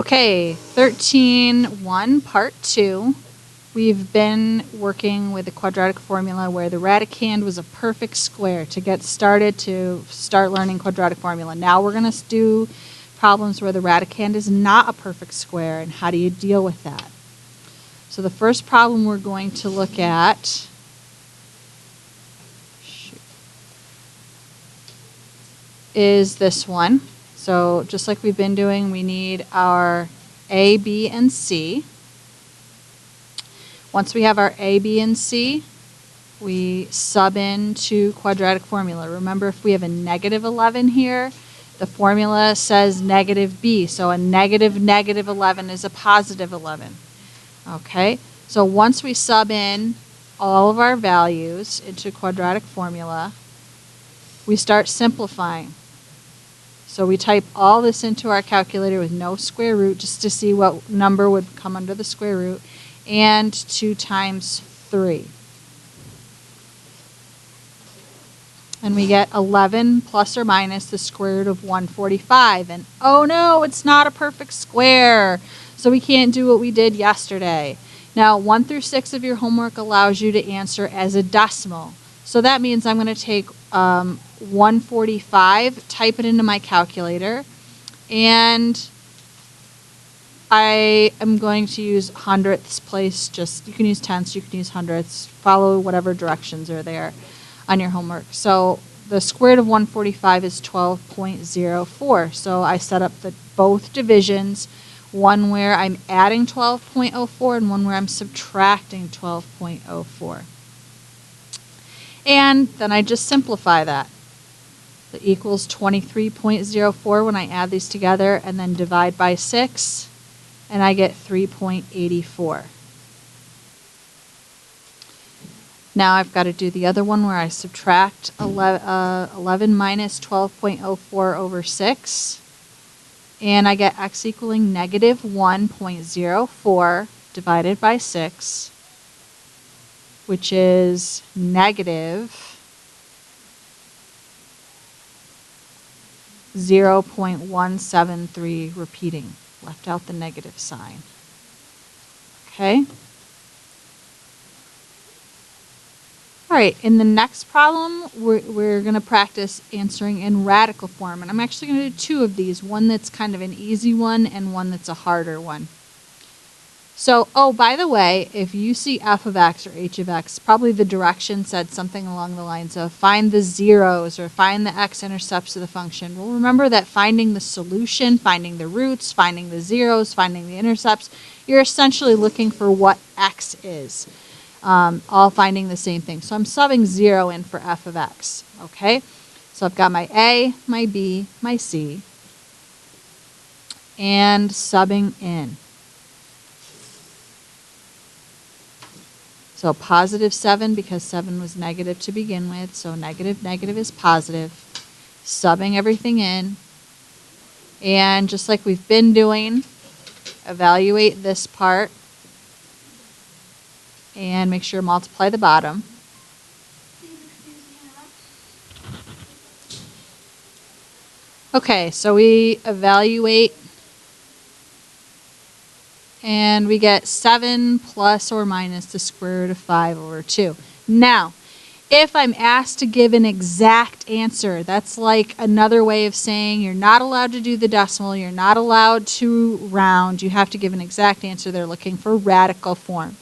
Okay, 13.1, part 2. We've been working with the quadratic formula where the radicand was a perfect square to get started to start learning quadratic formula. Now we're going to do problems where the radicand is not a perfect square, and how do you deal with that? So the first problem we're going to look at is this one. So just like we've been doing, we need our A, B, and C. Once we have our A, B, and C, we sub into quadratic formula. Remember, if we have a negative 11 here, the formula says negative B. So a negative 11 is a positive 11. Okay, so once we sub in all of our values into quadratic formula, we start simplifying. So we type all this into our calculator with no square root just to see what number would come under the square root, and 2 times 3. And we get 11 plus or minus the square root of 145. And oh no, it's not a perfect square. So we can't do what we did yesterday. Now 1 through 6 of your homework allows you to answer as a decimal. So that means I'm going to take 145, type it into my calculator, and I am going to use hundredths place. Just, you can use tenths, you can use hundredths, follow whatever directions are there on your homework. So the square root of 145 is 12.04. So I set up both divisions, one where I'm adding 12.04 and one where I'm subtracting 12.04. And then I just simplify that. That equals 23.04 when I add these together, and then divide by 6, and I get 3.84. Now I've got to do the other one where I subtract 11 minus 12.04 over 6, and I get x equaling negative 1.04 divided by 6, which is negative 0.173, repeating. Left out the negative sign. Okay? All right, in the next problem, we're going to practice answering in radical form. And I'm actually going to do 2 of these, one that's kind of an easy one and one that's a harder one. So, oh, by the way, if you see f of x or h of x, probably the direction said something along the lines of find the zeros or find the x-intercepts of the function. Well, remember that finding the solution, finding the roots, finding the zeros, finding the intercepts, you're essentially looking for what x is, all finding the same thing. So I'm subbing 0 in for f of x, okay? So I've got my A, my B, my C, and subbing in. So positive 7, because 7 was negative to begin with, so negative is positive. Subbing everything in. And just like we've been doing, evaluate this part. And make sure to multiply the bottom. Okay, so we evaluate, and we get 7 plus or minus the square root of 5 over 2. Now, if I'm asked to give an exact answer, that's like another way of saying you're not allowed to do the decimal, you're not allowed to round, you have to give an exact answer. They're looking for radical form.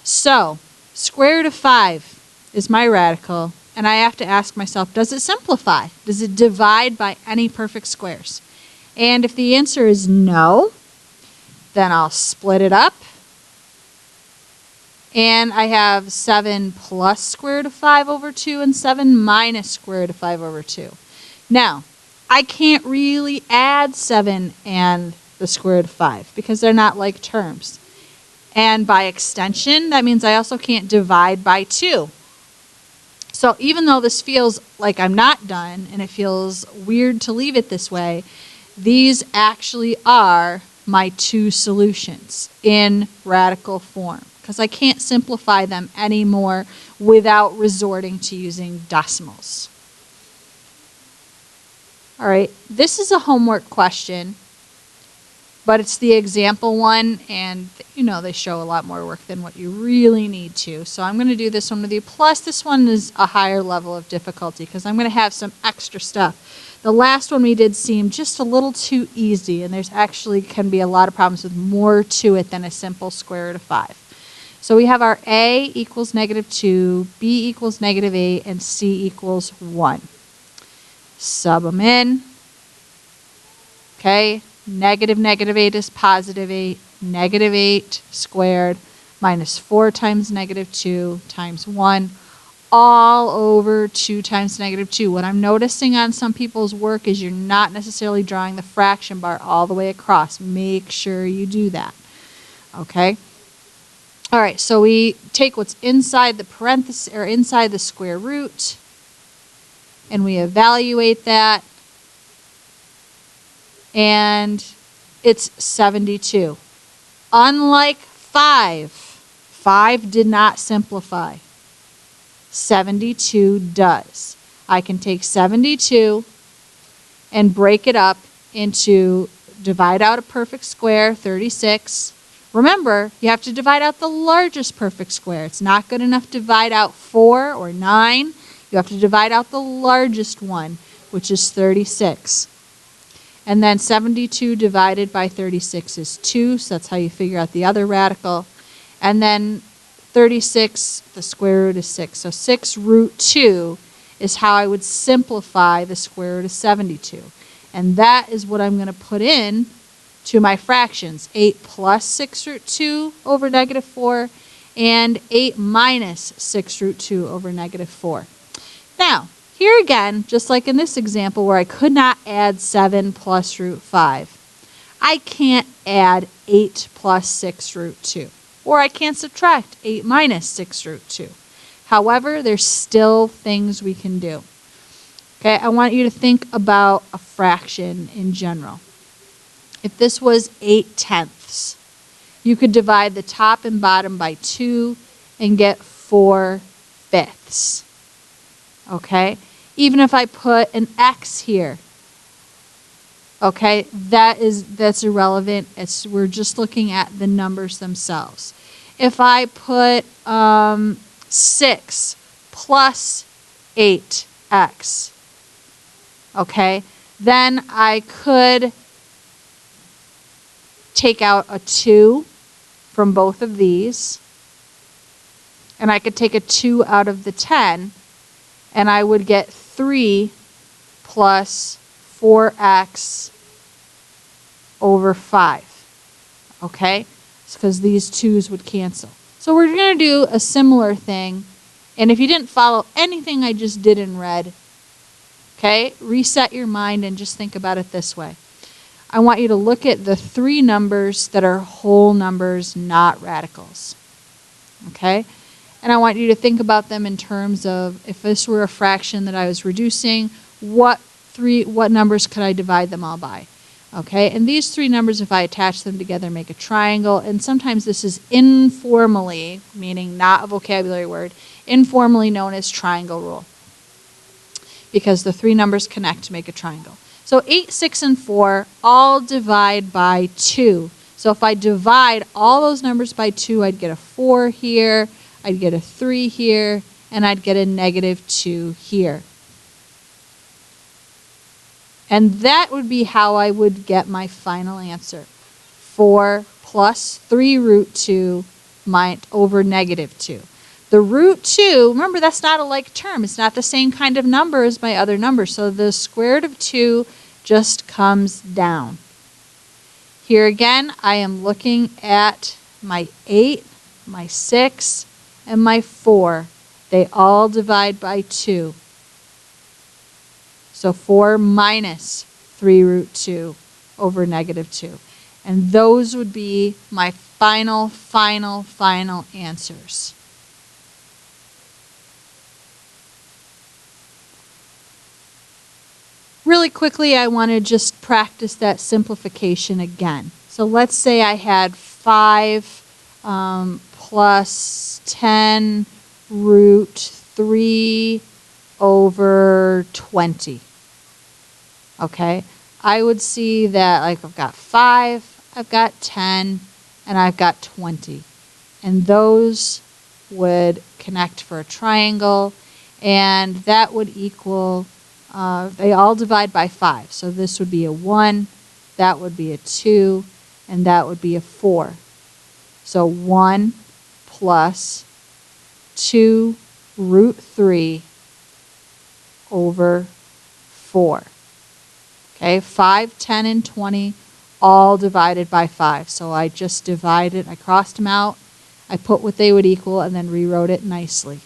So, square root of 5 is my radical, and I have to ask myself, does it simplify? Does it divide by any perfect squares? And if the answer is no, then I'll split it up, and I have 7 plus square root of 5 over 2 and 7 minus square root of 5 over 2. Now, I can't really add 7 and the square root of 5 because they're not like terms. And by extension, that means I also can't divide by 2. So even though this feels like I'm not done and it feels weird to leave it this way, these actually are my 2 solutions in radical form, because I can't simplify them anymore without resorting to using decimals. All right, this is a homework question but it's the example one, and you know they show a lot more work than what you really need to. So I'm going to do this one with you. Plus, this one is a higher level of difficulty because I'm going to have some extra stuff. The last one we did seemed just a little too easy, and there's actually can be a lot of problems with more to it than a simple square root of 5. So we have our A equals -2, B equals -8, and C equals 1. Sub them in. Okay, -8 is +8. -8 squared minus 4 times -2 times 1 all over 2 times -2. What I'm noticing on some people's work is you're not necessarily drawing the fraction bar all the way across. Make sure you do that. Okay? All right, so we take what's inside the parenthesis or inside the square root and we evaluate that. And it's 72. Unlike 5 did not simplify. 72 does. I can take 72 and break it up into divide out a perfect square, 36. Remember, you have to divide out the largest perfect square. It's not good enough to divide out 4 or 9. You have to divide out the largest one, which is 36. And then 72 divided by 36 is 2, so that's how you figure out the other radical. And then 36, the square root is 6. So 6 root 2 is how I would simplify the square root of 72. And that is what I'm going to put in to my fractions. 8 plus 6 root 2 over -4 and 8 minus 6 root 2 over -4. Now, here again, just like in this example where I could not add 7 plus root 5, I can't add 8 plus 6 root 2. Or I can't subtract 8 minus 6 root 2. However, there's still things we can do. Okay, I want you to think about a fraction in general. If this was 8/10, you could divide the top and bottom by 2 and get 4/5. Okay? Even if I put an X here, okay, that's irrelevant. We're just looking at the numbers themselves. If I put 6 plus 8x, okay, then I could take out a 2 from both of these, and I could take a 2 out of the 10, and I would get 3 plus 4x over 5. Okay? It's because these 2's would cancel. So we're going to do a similar thing. And if you didn't follow anything I just did in red, okay, reset your mind and just think about it this way. I want you to look at the 3 numbers that are whole numbers, not radicals. Okay? And I want you to think about them in terms of if this were a fraction that I was reducing, what numbers could I divide them all by? Okay, and these 3 numbers, if I attach them together, make a triangle. And sometimes this is informally, meaning not a vocabulary word, informally known as triangle rule. Because the 3 numbers connect to make a triangle. So 8, 6, and 4 all divide by 2. So if I divide all those numbers by 2, I'd get a 4 here, I'd get a 3 here, and I'd get a -2 here. And that would be how I would get my final answer. 4 plus 3 root 2 over -2. The root 2, remember that's not a like term. It's not the same kind of number as my other numbers. So the square root of 2 just comes down. Here again, I am looking at my 8, my 6, and my 4. They all divide by 2. So 4 minus 3 root 2 over -2. And those would be my final answers. Really quickly, I want to just practice that simplification again. So let's say I had 5 plus 10 root 3 over 20. Okay, I would see that like I've got 5, I've got 10, and I've got 20. And those would connect for a triangle, and that would equal, they all divide by 5. So this would be a 1, that would be a 2, and that would be a 4. So 1 plus 2 root 3 over 4. Okay, 5, 10, and 20 all divided by 5. So I just divided, I crossed them out, I put what they would equal, and then rewrote it nicely.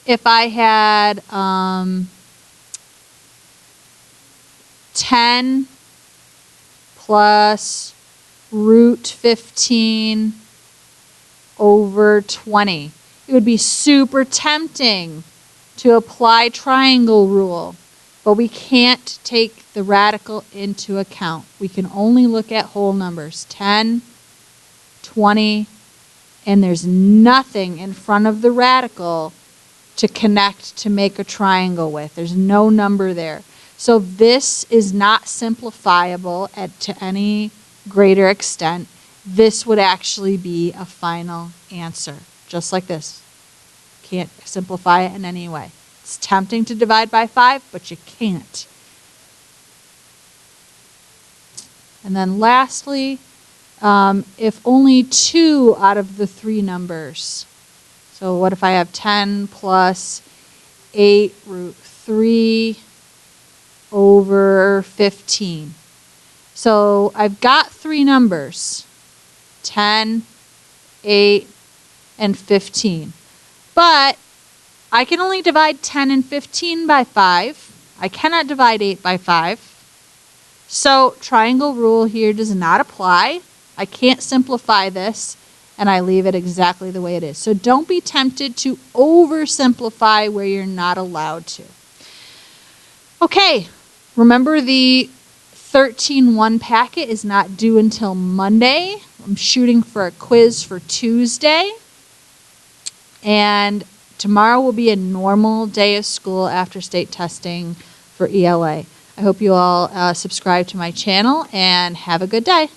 If I had 10 plus root 15 over 20, it would be super tempting to apply triangle rule, but we can't take the radical into account. We can only look at whole numbers, 10, 20, and there's nothing in front of the radical to connect to make a triangle with. There's no number there. So this is not simplifiable to any greater extent. This would actually be a final answer, just like this. Can't simplify it in any way. It's tempting to divide by 5, but you can't. And then lastly, if only 2 out of the 3 numbers, so what if I have 10 plus 8 root 3 over 15? So I've got 3 numbers, 10, 8, and 15. But I can only divide 10 and 15 by 5. I cannot divide 8 by 5. So triangle rule here does not apply. I can't simplify this, and I leave it exactly the way it is. So don't be tempted to oversimplify where you're not allowed to. Okay, remember the 13-1 packet is not due until Monday. I'm shooting for a quiz for Tuesday. And tomorrow will be a normal day of school after state testing for ELA. I hope you all subscribe to my channel and have a good day.